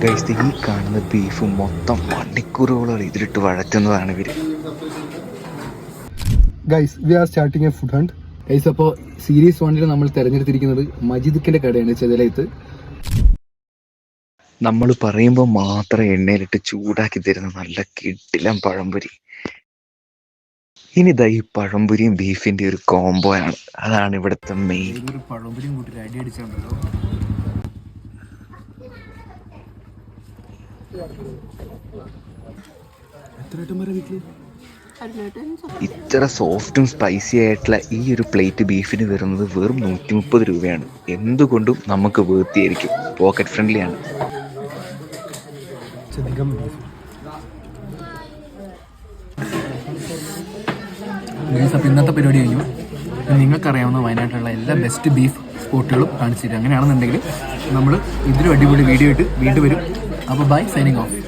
Guys ഈ കാണുന്ന beef മൊത്തം മണിക്കൂറുകളോളം ഇതിലിട്ട് വഴറ്റുന്നതാണ് ഇവര്. Guys we R starting A food hunt. Guys അപ്പോൾ സീരീസ് 1 നമ്മൾ തിരഞ്ഞെടുത്തിരിക്കുന്നത് മജിദിക്കിന്റെ കടയാണ് ചെതലയത്ത്. നമ്മൾ പറയുമ്പോൾ മാത്രം എണ്ണയിലിട്ട് ചൂടാക്കി തരുന്ന നല്ല കിടിലം പഴംപൊരി. ഇനി ഈ പഴംപൊരിയും ബീഫിന്റെ ഒരു കോംബോ ആണ്, അതാണ് ഇവിടുത്തെ മെയിൻ. പഴംപൊരിയും കൂട്ടി അടി അടിച്ചുണ്ടല്ലോ. ഇത്ര സോഫ്റ്റും സ്പൈസി ആയിട്ടുള്ള ഈ ഒരു പ്ലേറ്റ് ബീഫിന് വരുന്നത് വെറും 130 രൂപയാണ്. എന്തുകൊണ്ടും നമുക്ക് വേർത്തിയായിരിക്കും, പോക്കറ്റ് ഫ്രണ്ട്ലി ആണ്. അപ്പോൾ ഇന്നത്തെ പരിപാടി കഴിഞ്ഞു. നിങ്ങൾക്കറിയാവുന്ന വയനാട്ടിലുള്ള എല്ലാ ബെസ്റ്റ് ബീഫ് സ്പോട്ടുകളും കാണിച്ചു തരും. അങ്ങനെയാണെന്നുണ്ടെങ്കിൽ നമ്മൾ ഇതിലും അടിപൊളി വീഡിയോ ഇട്ട് വീണ്ടും വരും. അപ്പോൾ ബൈ, സൈനിങ് ഓഫ്.